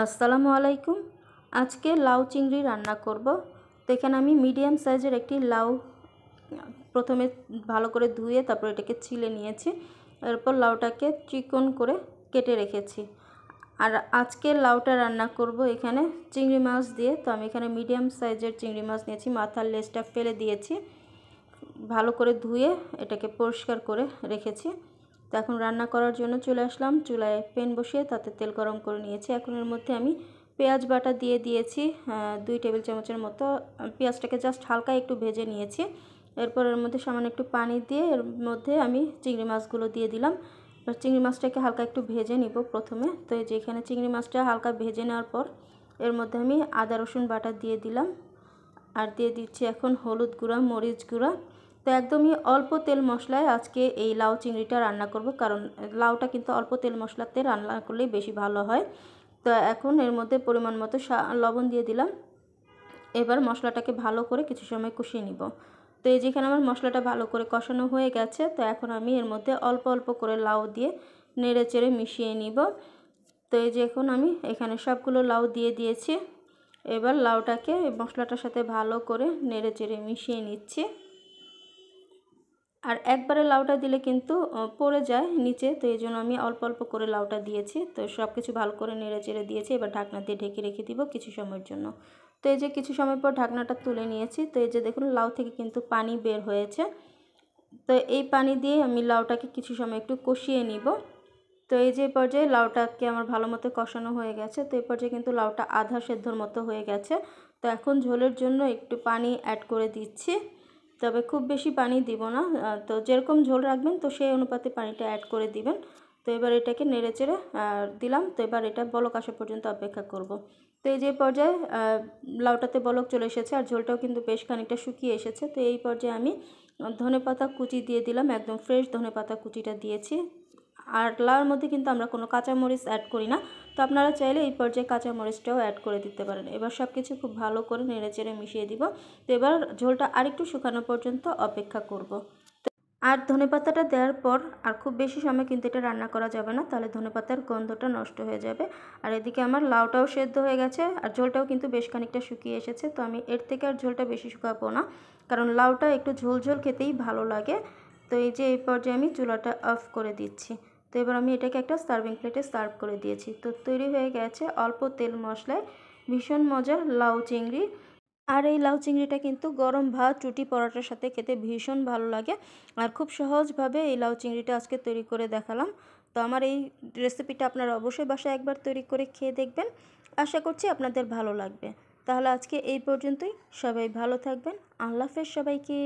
আসসালামু আলাইকুম। আজকে লাউ চিংড়ি রান্না করব। তো এখানে আমি মিডিয়াম সাইজের একটি লাউ প্রথমে ভালো করে ধুয়ে তারপর এটাকে ছিলে নিয়েছি। এরপর লাউটাকে চিকন করে কেটে রেখেছি। আর আজকে লাউটা রান্না করব এখানে চিংড়ি মাছ দিয়ে। তো আমি এখানে মিডিয়াম সাইজের চিংড়ি মাছ নিয়েছি, মাথার লেজটা ফেলে দিয়েছি, ভালো করে ধুয়ে এটাকে পরিষ্কার করে রেখেছি। তো এখন রান্না করার জন্য চলে আসলাম। চুলায় প্যান বসিয়ে তাতে তেল গরম করে নিয়েছি। এখন এর মধ্যে আমি পেঁয়াজ বাটা দিয়ে দিয়েছি 2 টেবিল চামচের মতো। পেঁয়াজটাকে জাস্ট হালকা একটু ভেজে নিয়েছি। এরপর এর মধ্যে সামান্য একটু পানি দিয়ে এর মধ্যে আমি চিংড়ি মাছগুলো দিয়ে দিলাম। এবার চিংড়ি মাছটাকে হালকা একটু ভেজে নিব প্রথমে। তো এই যে এখানে চিংড়ি মাছটা হালকা ভেজে নেওয়ার পর এর মধ্যে আমি আদা রসুন বাটা দিয়ে দিলাম। আর দিয়ে দিচ্ছি এখন হলুদ গুঁড়া, মরিচ গুঁড়া। তো একদমই অল্প তেল মশলায় আজকে এই লাউ চিংড়িটা রান্না করব, কারণ লাউটা কিন্তু অল্প তেল মশলাতে রান্না করলেই বেশি ভালো হয়। তো এখন এর মধ্যে পরিমাণ মতো লবণ দিয়ে দিলাম। এবার মশলাটাকে ভালো করে কিছু সময় কষিয়ে নিব। তো এই যেখানে আমার মশলাটা ভালো করে কষানো হয়ে গেছে, তো এখন আমি এর মধ্যে অল্প অল্প করে লাউ দিয়ে নেড়ে চেড়ে মিশিয়ে নিব। তো এই যে এখন আমি এখানে সবগুলো লাউ দিয়ে দিয়েছি। এবার লাউটাকে মশলাটার সাথে ভালো করে নেড়ে চেড়ে মিশিয়ে নিচ্ছি। আর একবারে লাউটা দিলে কিন্তু পড়ে যায় নিচে, তো এই জন্য আমি অল্প অল্প করে লাউটা দিয়েছি। তো সব কিছু ভালো করে নেড়ে চেড়ে দিয়েছি। এবার ঢাকনা দিয়ে ঢেকে রেখে দিব কিছু সময়ের জন্য। তো এই যে কিছু সময় পর ঢাকনাটা তুলে নিয়েছি। তো এই যে দেখুন লাউ থেকে কিন্তু পানি বের হয়েছে। তো এই পানি দিয়ে আমি লাউটাকে কিছু সময় একটু কষিয়ে নিব। তো এই যে পর্যায়ে লাউটাকে আমার ভালো মতো কষানো হয়ে গেছে। তো এই পর্যায়ে কিন্তু লাউটা আধা সেদ্ধর মতো হয়ে গেছে। তো এখন ঝোলের জন্য একটু পানি অ্যাড করে দিচ্ছি, তবে খুব বেশি পানি দিব না। তো যেরকম ঝোল রাখবেন তো সেই অনুপাতে পানিটা অ্যাড করে দিবেন। তো এবার এটাকে নেড়ে চেড়ে দিলাম। তো এবার এটা বলক আসা পর্যন্ত অপেক্ষা করব। তো এই যে পর্যায়ে লাউটাতে বলক চলে এসেছে আর ঝোলটাও কিন্তু বেশ খানিকটা শুকিয়ে এসেছে। তো এই পর্যায়ে আমি ধনেপাতা কুচি দিয়ে দিলাম, একদম ফ্রেশ ধনেপাতা কুচিটা দিয়েছি। আর লাউর মধ্যে কিন্তু আমরা কোনো কাঁচামরিচ অ্যাড করি না। তো আপনারা চাইলে এই পর্যায়ে কাঁচামরিচটাও অ্যাড করে দিতে পারেন। এবার সব কিছু খুব ভালো করে নেড়ে চেড়ে মিশিয়ে দিব। তো এবার ঝোলটা আরেকটু শুকানো পর্যন্ত অপেক্ষা করব। আর ধনেপাতাটা দেওয়ার পর আর খুব বেশি সময় কিন্তু এটা রান্না করা যাবে না, তাহলে ধনেপাতার গন্ধটা নষ্ট হয়ে যাবে। আর এদিকে আমার লাউটাও সেদ্ধ হয়ে গেছে আর ঝোলটাও কিন্তু বেশ খানিকটা শুকিয়ে এসেছে। তো আমি এর থেকে আর ঝোলটা বেশি শুকাবো না, কারণ লাউটা একটু ঝোল ঝোল খেতেই ভালো লাগে। তো এই যে এই পর্যায়ে আমি চুলাটা অফ করে দিচ্ছি। তো এবার আমি এটাকে একটা সার্ভিং প্লেটে সার্ভ করে দিয়েছি। তো তৈরি হয়ে গেছে অল্প তেল মশলায় ভীষণ মজার লাউ চিংড়ি। আর এই লাউ চিংড়িটা কিন্তু গরম ভাত, রুটি, পরোটার সাথে খেতে ভীষণ ভালো লাগে। আর খুব সহজভাবে এই লাউ চিংড়িটা আজকে তৈরি করে দেখালাম। তো আমার এই রেসিপিটা আপনারা অবশ্যই বাসায় একবার তৈরি করে খেয়ে দেখবেন। আশা করছি আপনাদের ভালো লাগবে। তাহলে আজকে এই পর্যন্তই। সবাই ভালো থাকবেন। আল্লাহ হাফেজ সবাইকে।